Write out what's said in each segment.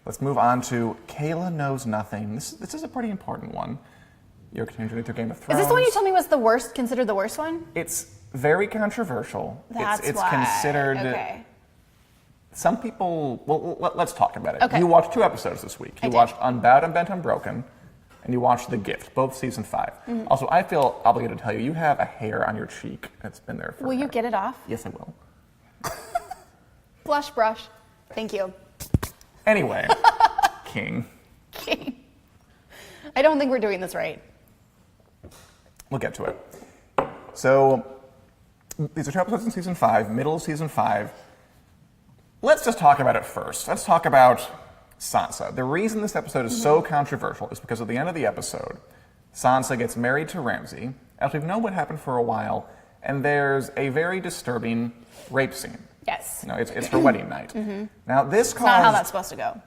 Let's move on to Kayla Knows Nothing. This is a pretty important one. You're continuing through Game of Thrones. Is this the one you told me was the worst, considered the worst one? It's very controversial. That's it's why. considered. Okay. Some people. Well, let's talk about it. Okay. You watched 2 episodes this week. I You did. watched Unbowed, Unbent, Unbroken, and you watched The Gift, both season 5. Mm-hmm. Also, I feel obligated to tell you, you have a hair on your cheek that's been there for. Will you get it off? Yes, I will. Blush brush. Thank you. Anyway, King. I don't think we're doing this right. We'll get to it. So, these are 2 episodes in season 5, middle of season 5. Let's just talk about it first. Let's talk about Sansa. The reason this episode is so controversial is because at the end of the episode, Sansa gets married to Ramsay, after we've known what happened for a while, and there's a very disturbing rape scene. Yes. It's her wedding night. Now, this caused... Not how that's supposed to go.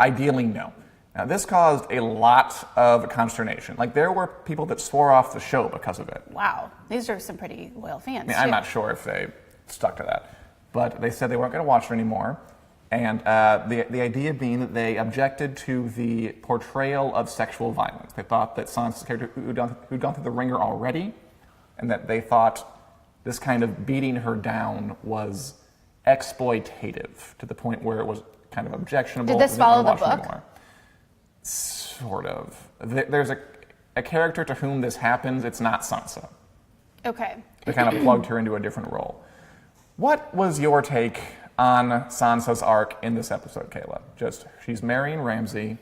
Ideally, no. Now, this caused a lot of consternation. Like, there were people that swore off the show because of it. Wow. These are some pretty loyal fans. I'm not sure if they stuck to that. But they said they weren't going to watch it anymore. And the idea being that they objected to the portrayal of sexual violence. They thought that Sansa's character, who'd gone through the ringer already, and that they thought this kind of beating her down was exploitative to the point where it was kind of objectionable. Did this follow the book? Anymore. Sort of. There's a character to whom this happens. It's not Sansa. Okay. They kind of plugged her into a different role. What was your take on Sansa's arc in this episode, Kayla? Just, she's marrying Ramsay,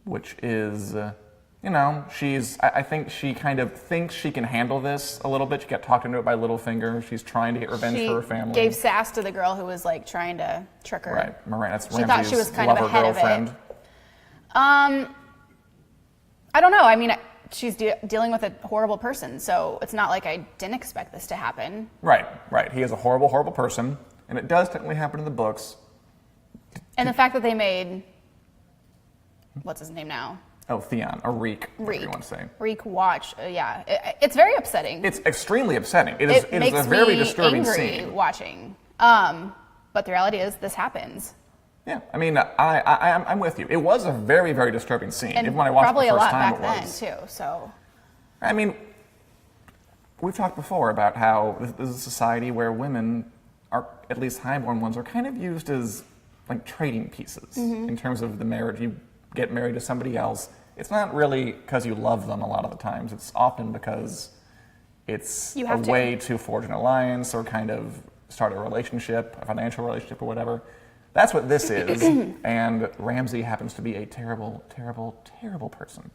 which is, I think she kind of thinks she can handle this a little bit. She got talked into it by Littlefinger. She's trying to get revenge for her family. She gave sass to the girl who was like trying to trick her. Right, Miranda. That's She thought she was Ramsay's kind of lover ahead girlfriend. of it. I don't know. I mean, she's dealing with a horrible person, so it's not like I didn't expect this to happen. Right. He is a horrible, horrible person, and it does technically happen in the books. And the fact that they made, what's his name now? Oh, Theon, or Reek, whatever you want to say. Reek watch, it's very upsetting. It's extremely upsetting. It is a very disturbing scene. Watching. But the reality is, this happens. Yeah, I mean, I'm with you. It was a very, very disturbing scene. And even when I watched probably it the a first lot time, back it was. then, too, so. I mean, we've talked before about how this is a society where women are, at least highborn ones, are kind of used as like trading pieces in terms of the marriage. You get married to somebody else. It's not really because you love them a lot of the times. It's often because it's a way to forge an alliance or kind of start a relationship, a financial relationship or whatever. That's what this is. And Ramsay happens to be a terrible, terrible, terrible person.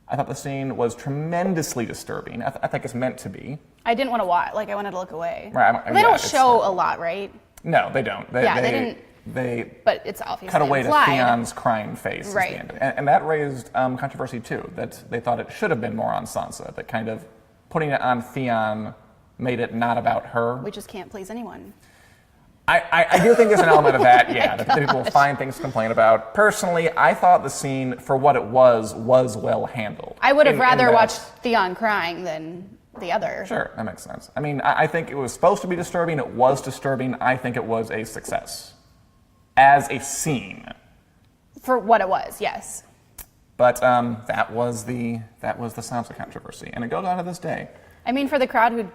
I thought the scene was tremendously disturbing. I think it's meant to be. I didn't want to watch. Like, I wanted to look away. Right, they don't show a lot, right? No, they don't. They didn't. But it's obviously cut away implied. To Theon's crying face. Right. At the end. And that raised controversy, too, that they thought it should have been more on Sansa, that kind of putting it on Theon made it not about her. We just can't please anyone. I do think there's an element of that, that people will find things to complain about. Personally, I thought the scene, for what it was well handled. I would have rather watched Theon crying than the other. Sure, that makes sense. I mean, I think it was supposed to be disturbing. It was disturbing. I think it was a success. As a scene. For what it was, yes. But that was the Sansa controversy, and it goes on to this day. I mean, for the crowd who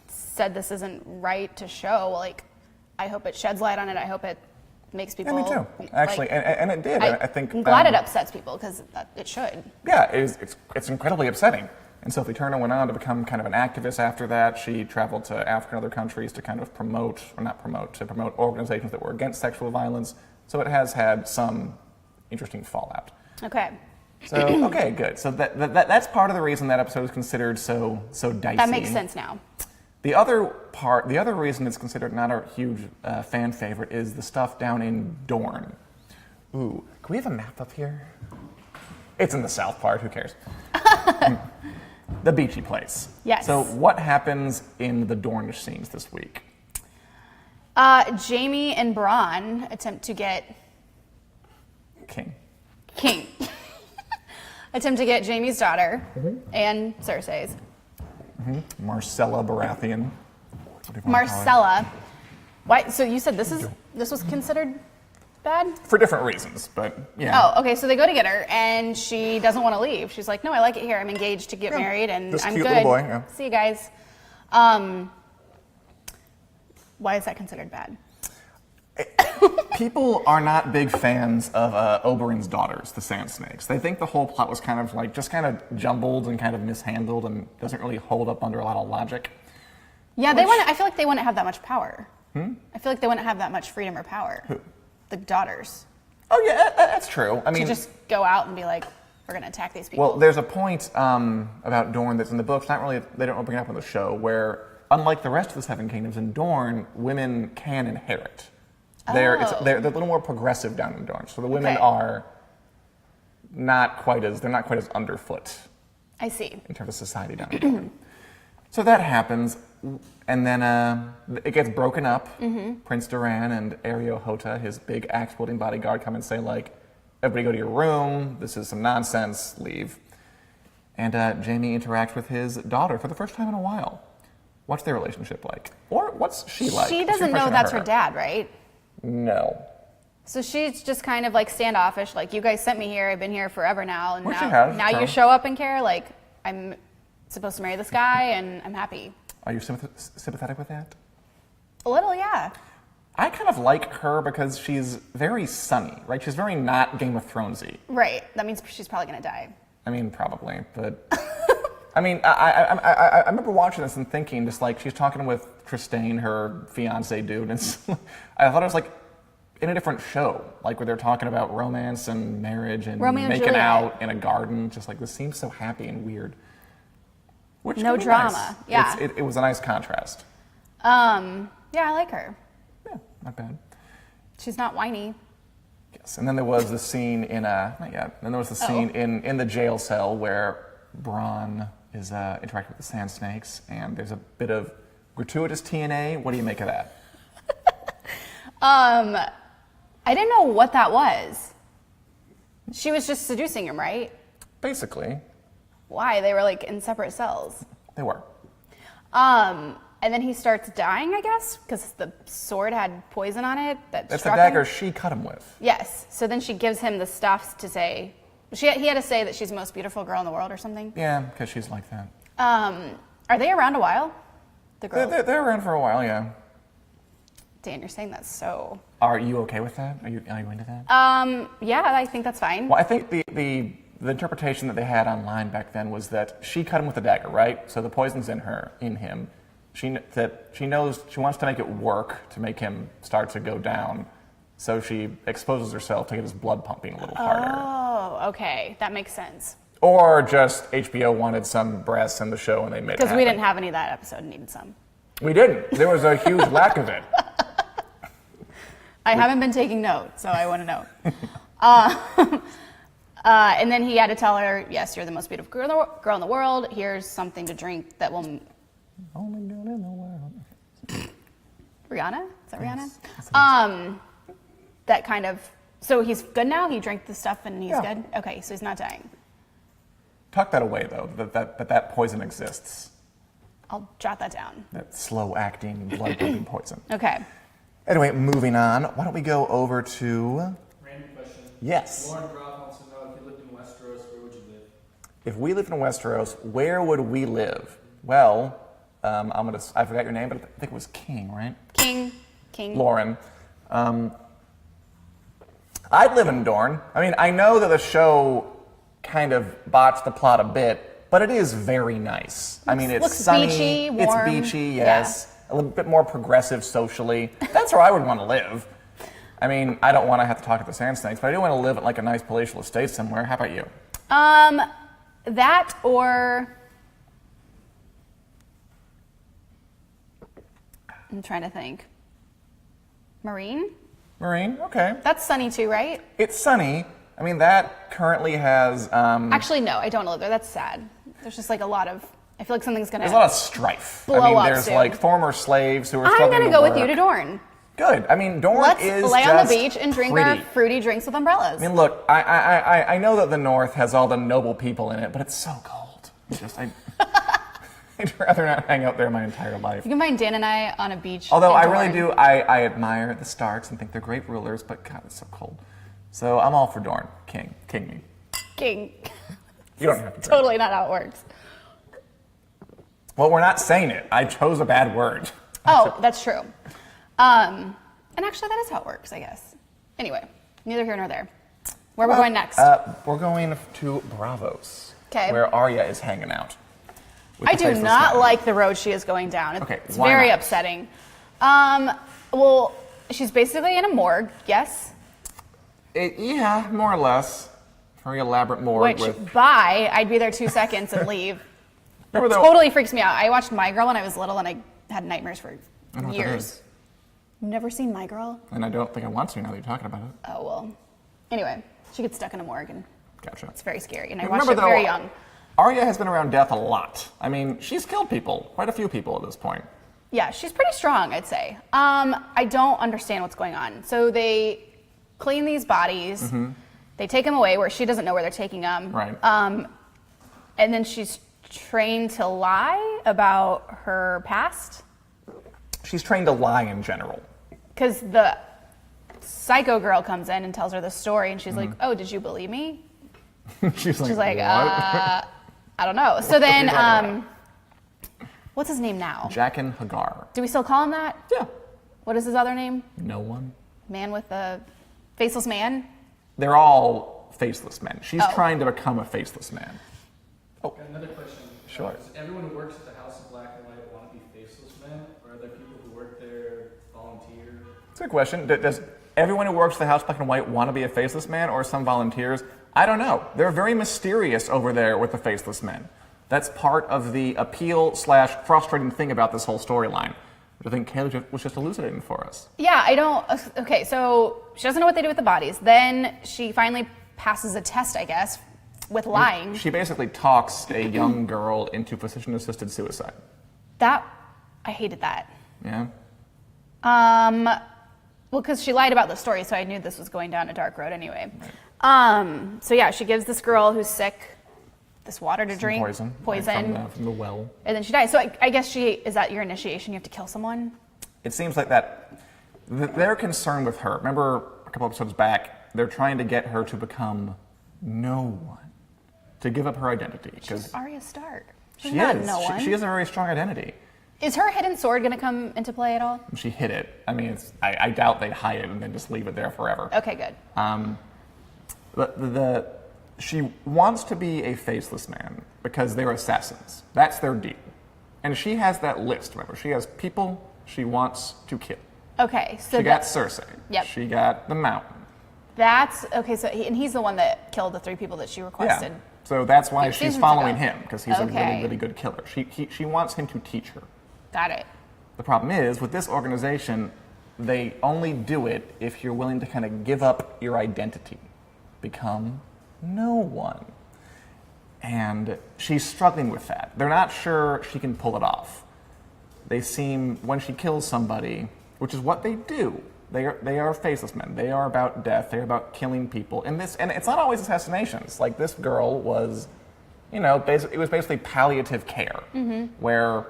said this isn't right to show, like, I hope it sheds light on it. I hope it makes people. Yeah, me too. Actually, and it did. I think. I'm glad it upsets people because it should. Yeah, it's incredibly upsetting. And Sophie Turner went on to become kind of an activist after that. She traveled to Africa and other countries to kind of promote organizations that were against sexual violence. So it has had some interesting fallout. Okay. So, okay, good. So that's part of the reason that episode is considered so dicey. That makes sense now. The other reason it's considered not a huge fan favorite is the stuff down in Dorne. Ooh, can we have a map up here? It's in the south part, who cares? The beachy place. Yes. So what happens in the Dornish scenes this week? Jaime and Bronn attempt to get... King. Attempt to get Jaime's daughter and Cersei's. Marcella Baratheon. Marcella. Why? So you said this was considered bad? For different reasons, but yeah. Oh, okay. So they go to get her, and she doesn't want to leave. She's like, "No, I like it here. I'm engaged to get married, and This I'm cute good. little boy, yeah. See you guys." Why is that considered bad? People are not big fans of Oberyn's daughters, the Sand Snakes. They think the whole plot was kind of like just kind of jumbled and kind of mishandled and doesn't really hold up under a lot of logic. Yeah, I feel like they wouldn't have that much power. I feel like they wouldn't have that much freedom or power. Who? The daughters. Oh yeah, that's true. I mean, To just go out and be like, we're going to attack these people. well, there's a point about Dorne that's in the books. Not really, they don't bring it up on the show, where unlike the rest of the Seven Kingdoms, in Dorne, women can inherit. They're a little more progressive down in Dorne, so the women are not quite as underfoot. I see. In terms of society down in Dorne. So that happens, and then it gets broken up. Prince Doran and Areo Hota, his big axe-wielding bodyguard, come and say, like, everybody go to your room, this is some nonsense, leave. And Jaime interacts with his daughter for the first time in a while. What's their relationship like? Or what's she like? She doesn't know that's her dad, right? No. So she's just kind of like standoffish, like, you guys sent me here, I've been here forever now, and Well, she has, now you show up and care, like, I'm supposed to marry this guy, and I'm happy. Are you sympathetic with that? A little, yeah. I kind of like her because she's very sunny, right? She's very not Game of Thronesy. Right, that means she's probably gonna die. I mean, probably, but I mean, I remember watching this and thinking, just like she's talking with Trystane, her fiance dude, and I thought it was like in a different show, like where they're talking about romance and marriage and making out in a garden. Just like this seems so happy and weird. Which No can be drama, nice. yeah. It was a nice contrast. Yeah, I like her. Yeah, not bad. She's not whiny. Yes, and then there was the scene in not yet. Then there was the scene in the jail cell where Bronn is interacting with the Sand Snakes, and there's a bit of gratuitous TNA. What do you make of that? I didn't know what that was. She was just seducing him, right? Basically, Why? They were like in separate cells. they were. And then he starts dying, I guess, because the sword had poison on it that That's the struck dagger him. she cut him with. Yes. So then she gives him the stuff to say. He had to say that she's the most beautiful girl in the world or something. Yeah, because she's like that. Are they around a while? The girls. They're around for a while, yeah. Dan, you're saying that so. Are you okay with that? Are you into that? Yeah, I think that's fine. Well, I think the interpretation that they had online back then was that she cut him with a dagger, right? So the poison's in him. She knows she wants to make it work to make him start to go down. So she exposes herself to get his blood pumping a little harder. Oh, okay, that makes sense. Or just HBO wanted some breasts in the show and they made it Because we happen. didn't have any of that episode and needed some. We didn't. There was a huge lack of it. I haven't been taking notes, so I want to know. And then he had to tell her, yes, you're the most beautiful girl in the world. Here's something to drink that will... Only girl in the world. Rihanna? Is that Rihanna? Yes, That kind of... So he's good now? He drank the stuff and he's Yeah. good? Okay, so he's not dying. Tuck that away, though, that poison exists. I'll jot that down. That slow-acting, blood-pumping poison. Okay. Anyway, moving on. Why don't we go over to... Random question. Yes. Lauren Brock wants to know, if you lived in Westeros, where would you live? If we lived in Westeros, where would we live? Well, I forgot your name, but I think it was King, right? King. Lauren. I'd live in Dorne. I mean, I know that the show kind of botched the plot a bit, but it is very nice. I mean, it's looks sunny. beachy, warm. It's beachy, yes. A little bit more progressive socially. That's where I would want to live. I mean, I don't want to have to talk to the Sand Snakes, but I do want to live at like a nice palatial estate somewhere. How about you? That or... I'm trying to think. Marine? Marine, okay. That's sunny too, right? It's sunny. I mean, that currently has... Actually, no, I don't live there. That's sad. There's just like a lot of... I feel like something's going to... There's a lot of strife. Blow I mean, up there's soon. like former slaves who are I'm struggling going to go with work. you to Dorne. Good. I mean, Dorne Let's is lay on the just beach and drink pretty. our fruity drinks with umbrellas. I mean, look, I know that the North has all the noble people in it, but it's so cold. It's just, I'd rather not hang out there my entire life. You can find Dan and I on a beach. Although in I really Dorne. do, I admire the Starks and think they're great rulers, but God, it's so cold. So I'm all for Dorne. King me. King. You don't have to. Totally not how it works. Well, we're not saying it. I chose a bad word. Oh, that's true. And actually, that is how it works, I guess. Anyway, neither here nor there. Where are we going next? We're going to Bravos. 'Kay. Where Arya is hanging out. with I the do faceless not man. like the road she is going down. Okay, It's why very not? upsetting. Well, she's basically in a morgue, yes? Yeah, more or less. Very elaborate morgue Which, with. bye, I'd be there 2 seconds and leave. That Remember though- totally freaks me out. I watched My Girl when I was little and I had nightmares for know what that years. is. You've never seen My Girl? And I don't think I want to now that you're talking about it. Oh, well. Anyway, she gets stuck in a morgue and Gotcha. it's very scary. And I watched Remember it though, very young. Arya has been around death a lot. I mean, she's killed people, quite a few people at this point. Yeah, she's pretty strong, I'd say. I don't understand what's going on. So they clean these bodies. They take them away where she doesn't know where they're taking them. Right. And then she's trained to lie about her past. She's trained to lie in general. Because the psycho girl comes in and tells her the story, and she's like, "Oh, did you believe me?" She's She's like, what? I don't know. So What are you then, talking what's his name now? Jaqen Hagar. Do we still call him that? Yeah. What is his other name? No one. Man with the faceless man? They're all faceless men. She's Oh. trying to become a faceless man. Got another question. Sure. Does everyone who works at the House of Black and White want to be faceless men, or are there people who work there volunteer? That's a good question. Does everyone who works at the House Black and White want to be a faceless man, or some volunteers? I don't know. They're very mysterious over there with the faceless men. That's part of the appeal / frustrating thing about this whole storyline, which I think Kayla was just elucidating for us. Yeah, I don't. Okay, so she doesn't know what they do with the bodies. Then she finally passes a test, I guess, with lying. She basically talks a young girl into physician-assisted suicide. That, I hated that. Yeah? Well, because she lied about the story, so I knew this was going down a dark road anyway. So yeah, she gives this girl who's sick this water to drink. Poison. Poison. From the well. And then she dies. So I guess is that your initiation? You have to kill someone? It seems like that. Their concern with her, remember a couple episodes back, they're trying to get her to become no one, to give up her identity. She's Arya Stark. She's She not is. no one. She has a very strong identity. Is her hidden sword going to come into play at all? She hid it. I mean, I doubt they'd hide it and then just leave it there forever. Okay, good. She wants to be a faceless man because they're assassins. That's their deal. And she has that list, remember. She has people she wants to kill. Okay, so She got Cersei. Yep. She got the Mountain. that's okay. So and he's the one that killed the 3 people that she requested. Yeah. So that's why Like she's seasons following ago. him, because he's a really, Okay. really good killer. She wants him to teach her. Got it. The problem is, with this organization, they only do it if you're willing to kind of give up your identity, become no one. And she's struggling with that. They're not sure she can pull it off. They seem, when she kills somebody, which is what they do, they are faceless men. They are about death. They're about killing people. And it's not always assassinations. Like this girl was, it was basically palliative care, where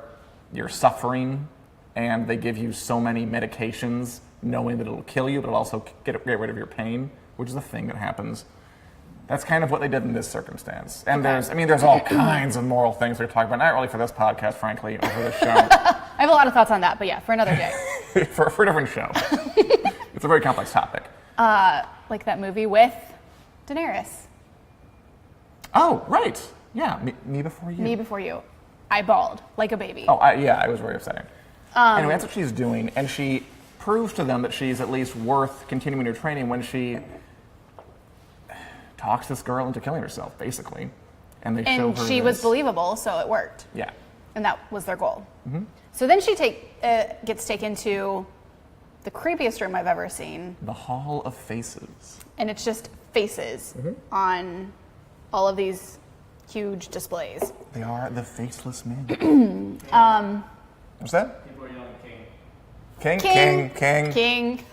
you're suffering and they give you so many medications knowing that it'll kill you, but it'll also get rid of your pain, which is a thing that happens. That's kind of what they did in this circumstance. And there's all kinds of moral things we're talking about. Not really for this podcast, frankly, or for this show. I have a lot of thoughts on that, but yeah, for another day. for a different show. It's a very complex topic. Like that movie with Daenerys. Oh, right. Yeah, Me Before You. Me Before You. I bawled like a baby. Oh, it was very upsetting. Anyway, that's what she's doing, and she proves to them that she's at least worth continuing her training when she talks this girl into killing herself, basically. And they show And her she was this- believable, so it worked. Yeah. And that was their goal. So then she gets taken to the creepiest room I've ever seen, The Hall of Faces. and it's just faces on all of these huge displays. They are the faceless men. What's that? People are yelling king. King. King.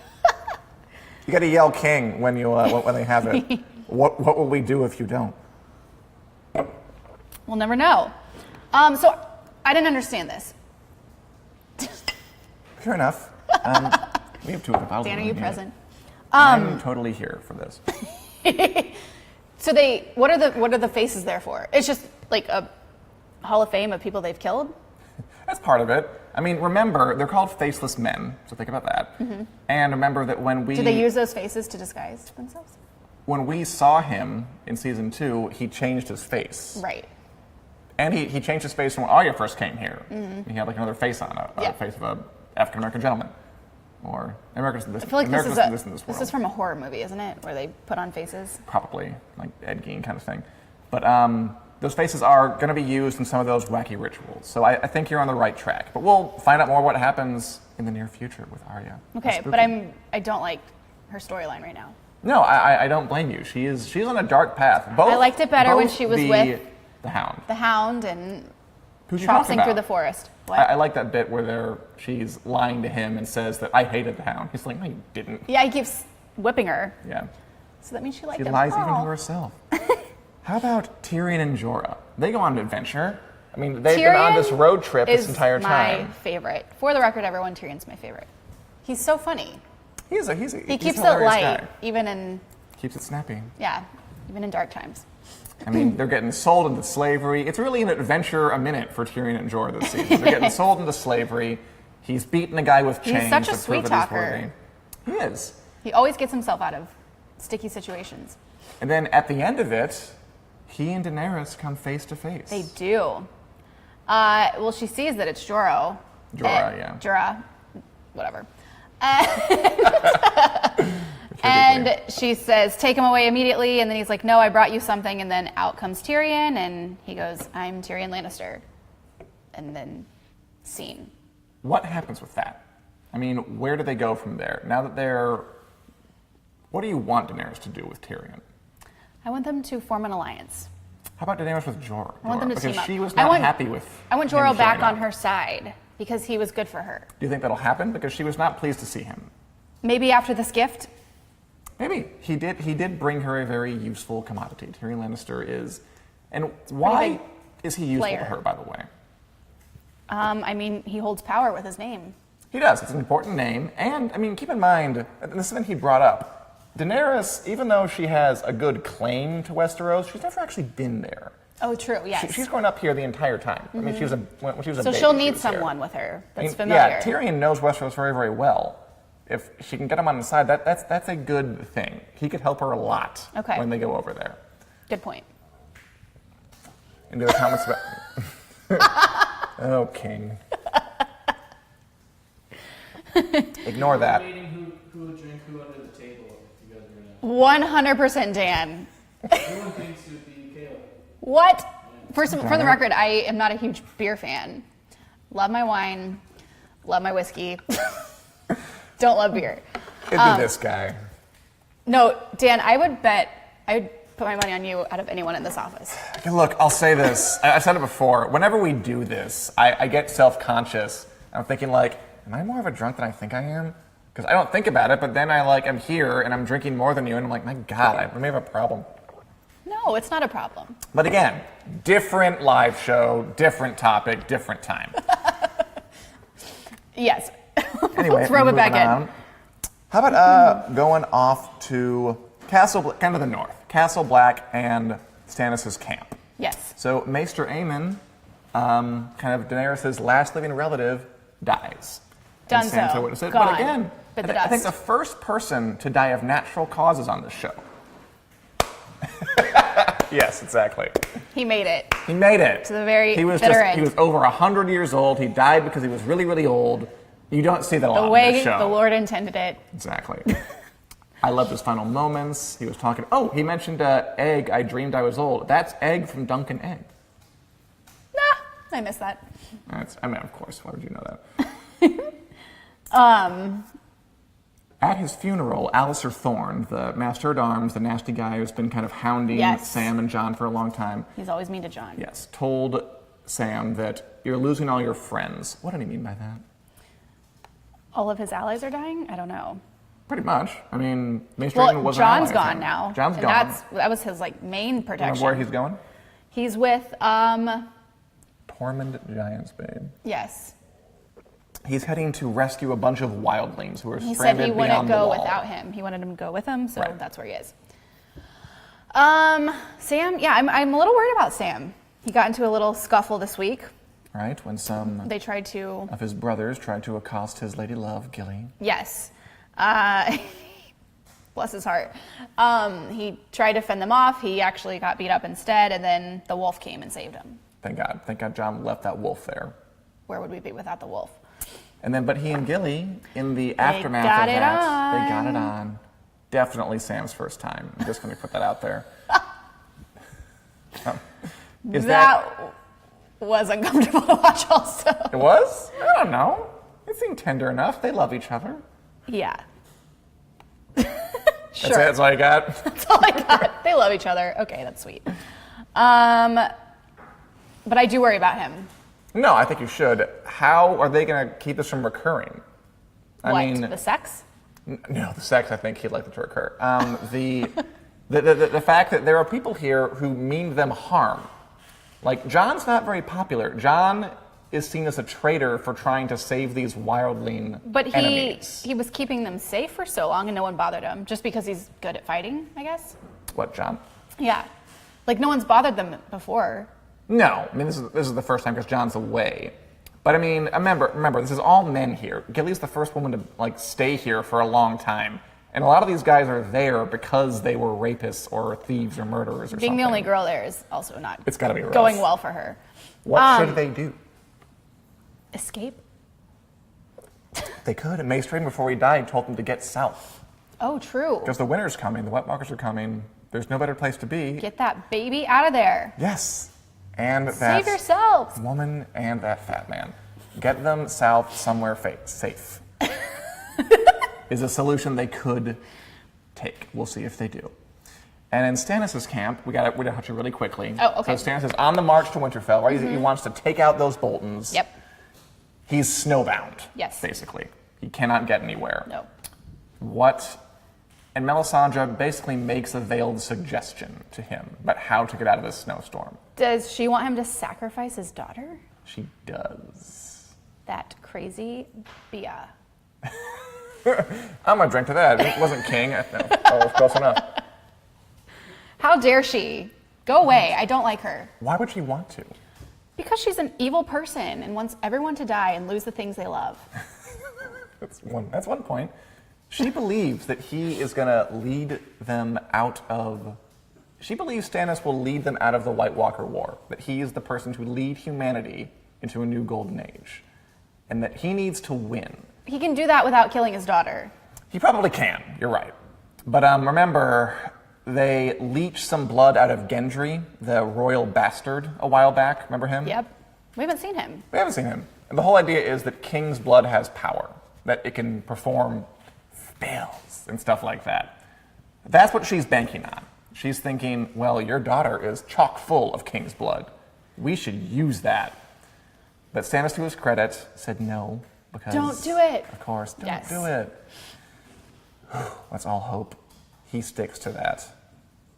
You got to yell "King" when they have it. What will we do if you don't? We'll never know. So I didn't understand this. Fair enough. We have 2 of the bottles. Dan, are you present? I'm totally here for this. So what are the faces there for? It's just like a Hall of Fame of people they've killed? That's part of it. I mean, remember, they're called faceless men, so think about that. And remember that when we... Do they use those faces to disguise themselves? When we saw him in season 2, he changed his face. Right. And he changed his face from when Arya first came here. He had like another face on it, a face of a African-American gentleman. Or Americans in this, I feel like Americans this in is, this world. this is from a horror movie, isn't it? Where they put on faces? Probably, like Ed Gein kind of thing. But those faces are going to be used in some of those wacky rituals. So I think you're on the right track. But we'll find out more what happens in the near future with Arya. Okay, but I don't like her storyline right now. No, I don't blame you. She's on a dark path. Both, I liked it better when both she was with the Hound. The Hound and Who's she talking trouncing about? through the forest. What? I like that bit where she's lying to him and says that I hated the Hound. He's like, no, you didn't. Yeah, he keeps whipping her. Yeah. So that means she liked She him. lies even to Oh. herself. How about Tyrion and Jorah? They go on an adventure. I mean, they've been on this road trip this entire time. My favorite. For the record, everyone, Tyrion's my favorite. He's so funny. He He keeps a it hilarious light, guy. even in Keeps it snappy. even in dark times. I mean, they're getting sold into slavery. It's really an adventure a minute for Tyrion and Jorah this season. They're getting sold into slavery. He's beating a guy with chains. He's such a to prove sweet that he's talker. worthy. He is. He always gets himself out of sticky situations. And then at the end of it, he and Daenerys come face to face. They do. Well, she sees that it's Jorah. Jorah, whatever. And she says, take him away immediately. And then he's like, no, I brought you something. And then out comes Tyrion. And he goes, I'm Tyrion Lannister. And then scene. What happens with that? I mean, where do they go from there? Now that they're... What do you want Daenerys to do with Tyrion? I want them to form an alliance. How about Daenerys with Jorah? I want them to because team up. she was not happy with I want him Jorah back showing on up. her side because he was good for her. Do you think that'll happen? Because she was not pleased to see him. Maybe after this gift. Maybe. He did bring her a very useful commodity. Tyrion Lannister is... And why big is he useful player. to her, by the way? I mean, he holds power with his name. He does. It's an important name. And, I mean, keep in mind, and this is something he brought up, Daenerys, even though she has a good claim to Westeros, she's never actually been there. Oh, true. Yes. She's grown up here the entire time. I mean, when she was a so baby, she'll she need was here. someone with her that's I mean, familiar. Yeah, Tyrion knows Westeros very, very well. If she can get him on the side, that's a good thing. He could help her a lot when they go over there. Good point. Any other comments about... Oh, King. Ignore that. Debating who would drink who under the table if you guys were gonna. 100% Dan. Everyone thinks it would be Kayla. What? For the record, I am not a huge beer fan. Love my wine. Love my whiskey. Don't love beer. It'd be this guy. No, Dan, I would put my money on you out of anyone in this office. Okay, look, I'll say this. I've said it before. Whenever we do this, I get self-conscious. I'm thinking like, am I more of a drunk than I think I am? Because I don't think about it, but then I'm here and I'm drinking more than you, and I'm like, my God, I may have a problem. No, it's not a problem. But again, different live show, different topic, different time. Yes. Anyway, Throw it back moving in. on. How about going off to kind of the north, Castle Black and Stannis' camp? Yes. So Maester Aemon, kind of Daenerys' last living relative, dies. And Donezo. Sansa witnessed it. Gone. But again, Bit the I think dust. the first person to die of natural causes on this show. Yes, exactly. He made it. He made it. To the very he was bitter He end. was over 100 years old. He died because he was really, really old. You don't see that a lot The on way this show. the Lord intended it. Exactly. I loved his final moments. He was talking. Oh, he mentioned egg. I dreamed I was old. That's Egg from Duncan Egg. Nah, I missed that. I mean, of course. Why would you know that? At his funeral, Alistair Thorne, the Master at Arms, the nasty guy who's been kind of hounding Yes. Sam and Jon for a long time, He's always mean to John. yes, told Sam that you're losing all your friends. What did he mean by that? All of his allies are dying? I don't know. Pretty much. I mean, Maester Aemon Well, was John's an ally of gone him. now. John's and gone. That was his main protection. Remember where he's going? He's with Tormund Giantsbane. Yes. He's heading to rescue a bunch of wildlings who are He said stranded he wouldn't beyond the go wall. without him. He wanted him to go with him, so Right. that's where he is. Sam, yeah, I'm a little worried about Sam. He got into a little scuffle this week. Right, when some They tried to, of his brothers tried to accost his lady love, Gilly. yes. Bless his heart. He tried to fend them off. He actually got beat up instead, and then the wolf came and saved him. Thank God. Thank God John left that wolf there. Where would we be without the wolf? And then, but he and Gilly, in the aftermath got of it that, they got on. it on. Definitely Sam's first time. I'm just going to put that out there. Is that was uncomfortable to watch also. It was? I don't know. It seemed tender enough. They love each other. Yeah. That's Sure. it. That's all you got? That's all I got. They love each other. Okay, that's sweet. But I do worry about him. No, I think you should. How are they going to keep this from recurring? I What? mean, The sex? no, the sex, I think he'd like it to recur. The fact that there are people here who mean them harm. Like, John's not very popular. John is seen as a traitor for trying to save these wildling But enemies. he was keeping them safe for so long and no one bothered him just because he's good at fighting, I guess. What, John? Yeah. Like no one's bothered them before. No, I mean, this is the first time because John's away. But I mean, remember, this is all men here. Gilly's the first woman to like stay here for a long time. And a lot of these guys are there because they were rapists or thieves or murderers or Being something. the only girl there is also not It's gotta be rough. going well for her. What should they do? Escape? They could. And Maestring, before he died, told them to get south. Oh, true. Because the winter's coming, the wet walkers are coming. There's no better place to be. Get that baby out of there. Yes. And that Save yourselves. woman and that fat man. Get them south somewhere safe. Is a solution they could take. We'll see if they do. And in Stannis' camp, we got to touch it really quickly. Oh, okay. So Stannis is on the march to Winterfell, right? He wants to take out those Boltons. Yep. He's snowbound. Yes. Basically. He cannot get anywhere. No. And Melisandre basically makes a veiled suggestion to him about how to get out of this snowstorm. Does she want him to sacrifice his daughter? She does. That crazy Bia. I'm gonna drink to that. It wasn't king. No, that was close enough. How dare she? Go away. I don't like her. Why would she want to? Because she's an evil person and wants everyone to die and lose the things they love. That's one point. She believes that he is gonna lead them out of. She believes Stannis will lead them out of the White Walker War. That he is the person to lead humanity into a new golden age, and that he needs to win. He can do that without killing his daughter. He probably can. You're right. But remember, they leached some blood out of Gendry, the royal bastard, a while back. Remember him? Yep. We haven't seen him. We haven't seen him. And the whole idea is that king's blood has power, that it can perform spells and stuff like that. That's what she's banking on. She's thinking, well, your daughter is chock full of king's blood. We should use that. But Stannis, to his credit, said no. Because, Don't do it. Of course, don't Yes. do it. Let's all hope he sticks to that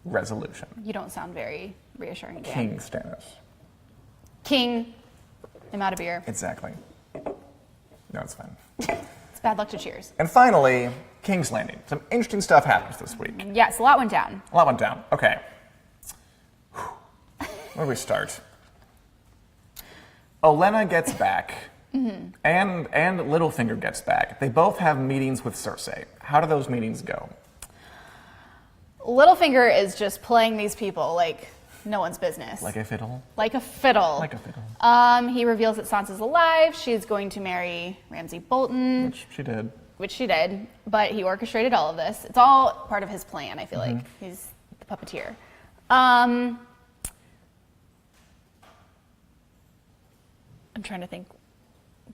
resolution. You don't sound very reassuring again. King Stannis. King. I'm out of beer. Exactly. No, it's fine. It's bad luck to Cheers. And finally, King's Landing. Some interesting stuff happens this week. Yes, a lot went down. A lot went down. Okay. Where do we start? Olenna gets back, and Littlefinger gets back. They both have meetings with Cersei. How do those meetings go? Littlefinger is just playing these people like no one's business. Like a fiddle? Like a fiddle. Like a fiddle. He reveals that Sansa's alive. She's going to marry Ramsay Bolton, Which she did. which she did, but he orchestrated all of this. It's all part of his plan, I feel like. He's the puppeteer. I'm trying to think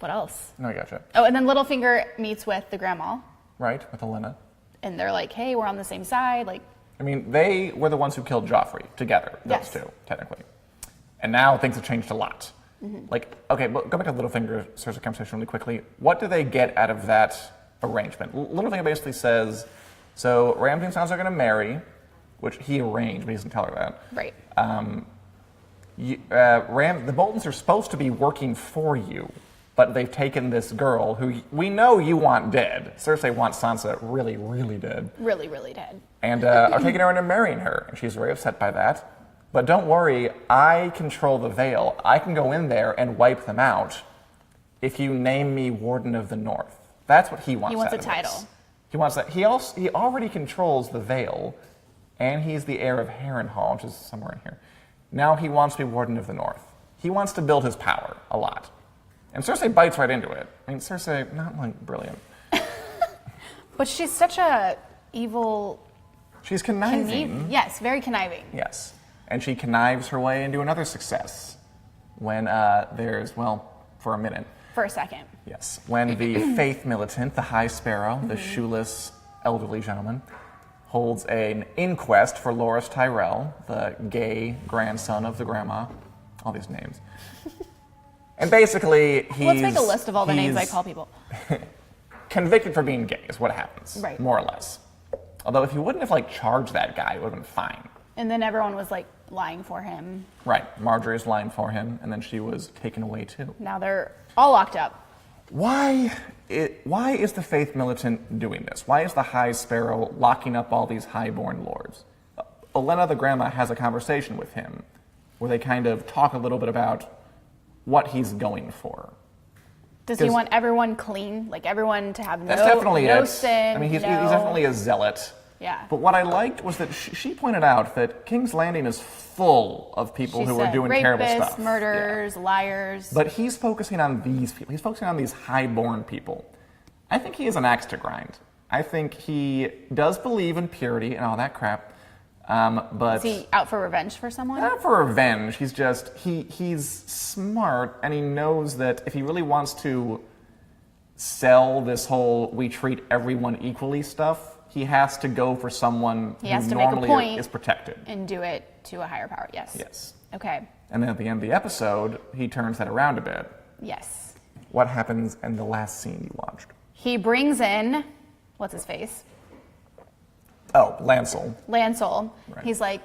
what else. No, I gotcha. Oh, and then Littlefinger meets with the grandma, Right, with Olenna. and they're like, hey, we're on the same side. Like, I mean, they were the ones who killed Joffrey together, those Yes. two, technically. And now things have changed a lot. Like, okay, but go back to Littlefinger Cersei conversation really quickly. What do they get out of that arrangement? Littlefinger basically says, so Ramsay and Sansa are going to marry, which he arranged, but he doesn't tell her that. right. The Boltons are supposed to be working for you, but they've taken this girl who we know you want dead. Cersei wants Sansa really, really dead. Really, really dead. And are taking her in and marrying her. And she's very upset by that. But don't worry, I control the Vale. I can go in there and wipe them out if you name me Warden of the North. That's what he wants. He wants out a of title. this. He wants that. He already controls the Vale, and he's the heir of Harrenhal, which is somewhere in here. Now he wants to be Warden of the North. He wants to build his power a lot. And Cersei bites right into it. I mean, Cersei, not like brilliant. But she's such a evil... She's conniving. Yes, very conniving. Yes. And she connives her way into another success when there's, well, for a minute. For a second. Yes. When the Faith Militant, the High Sparrow, the shoeless elderly gentleman, holds an inquest for Loras Tyrell, the gay grandson of the grandma. All these names. And basically, Let's make a list of all the names I call people. Convicted for being gay is what happens, right. More or less. Although if you wouldn't have charged that guy, it would have been fine. And then everyone was lying for him. Right. Marjorie's lying for him, and then she was taken away too. Now they're all locked up. Why is the Faith Militant doing this? Why is the High Sparrow locking up all these highborn lords? Olenna the grandma has a conversation with him where they kind of talk a little bit about what he's going for. Does he want everyone clean? Like everyone to have That's definitely no it. sin? I mean, he's definitely a zealot. Yeah. But what I liked was that she pointed out that King's Landing is full of people who are doing terrible stuff. Rapists, murderers, liars. But he's focusing on these people. He's focusing on these highborn people. I think he has an axe to grind. I think he does believe in purity and all that crap. But is he out for revenge for someone? Not for revenge. He's just he's smart, and he knows that if he really wants to sell this whole "we treat everyone equally" stuff, he has to go for someone he has who to make a normally point is protected and do it to a higher power. Yes. Yes. Okay. And then at the end of the episode, he turns that around a bit. Yes. What happens in the last scene you watched? He brings in what's his face? Oh, Lancel. Lancel. Right. He's like,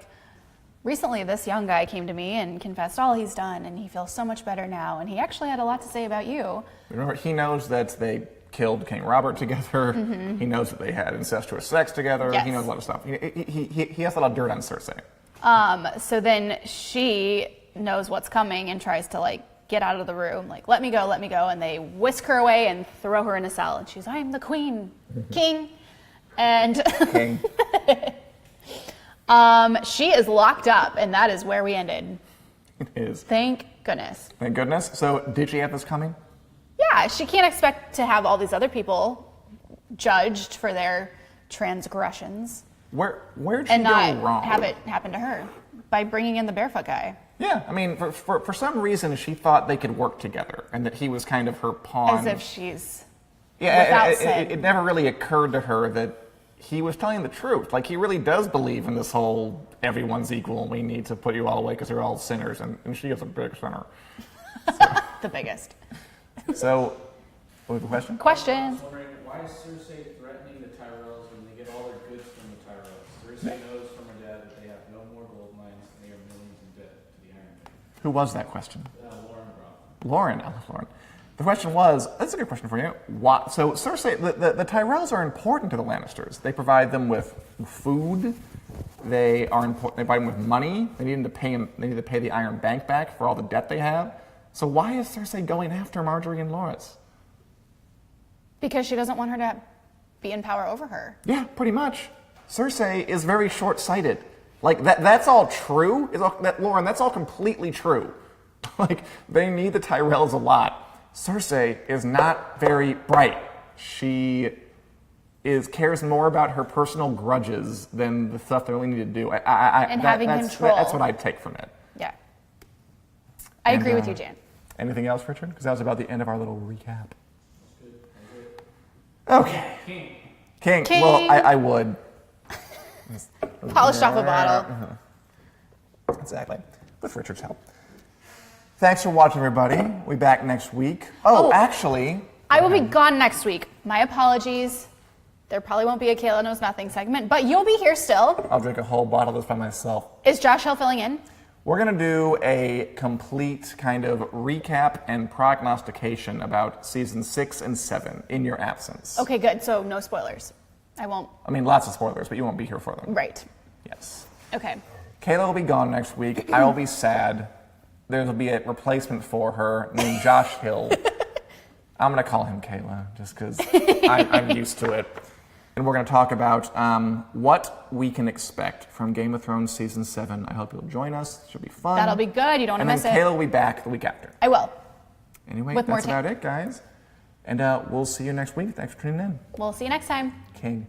recently this young guy came to me and confessed all he's done, and he feels so much better now, and he actually had a lot to say about you. Remember, he knows that they killed King Robert together. Mm-hmm. He knows that they had incestuous sex together. Yes. He knows a lot of stuff. He has a lot of dirt on Cersei. So then she knows what's coming and tries to get out of the room, let me go, and they whisk her away and throw her in a cell, and she's, I'm the queen, king. And she is locked up, and that is where we ended. It is. Thank goodness. Thank goodness. So, did she have this coming? Yeah, she can't expect to have all these other people judged for their transgressions. Where'd she and go not wrong? have it happen to her by bringing in the barefoot guy. Yeah, I mean, for some reason, she thought they could work together, and that he was kind of her pawn. As if she's without sin. It never really occurred to her that he was telling the truth. He really does believe in this whole everyone's equal and we need to put you all away because you're all sinners, and she is a big sinner. The biggest. So, what was the question? Question. I was wondering, why is Cersei threatening the Tyrells when they get all their goods from the Tyrells? Cersei knows from her dad that they have no more gold mines and they are millions in debt to the Iron Man. Who was that question? Lauren brought. Lauren. I love Lauren. The question was, that's a good question for you. Why, so Cersei, the Tyrells are important to the Lannisters. They provide them with food. They provide them with money. They need to pay the Iron Bank back for all the debt they have. So why is Cersei going after Marjorie and Loras? Because she doesn't want her to be in power over her. Yeah, pretty much. Cersei is very short-sighted. That's all true. Lauren, that's all completely true. They need the Tyrells a lot. Cersei is not very bright. She cares more about her personal grudges than the stuff they really need to do. Having control. That's what I take from it. Yeah. I agree with you, Jan. Anything else, Richard? Because that was about the end of our little recap. Okay. King. Well, I would. Polished off a bottle. Exactly. With Richard's help. Thanks for watching, everybody. We'll be back next week. Actually... I will be gone next week. My apologies. There probably won't be a Kayla Knows Nothing segment, but you'll be here still. I'll drink a whole bottle of this by myself. Is Josh Hill filling in? We're going to do a complete kind of recap and prognostication about season 6 and 7 in your absence. Okay, good. So no spoilers. I won't. I mean, lots of spoilers, but you won't be here for them. Right. Yes. Okay. Kayla will be gone next week. I will be sad. There will be a replacement for her named Josh Hill. I'm going to call him Kayla just because I'm used to it. And we're going to talk about what we can expect from Game of Thrones Season 7. I hope you'll join us. It should be fun. That'll be good. You don't want to And miss then it. Kayla will be back the week after. I will. Anyway, With more that's about it, guys. And we'll see you next week. Thanks for tuning in. We'll see you next time. King.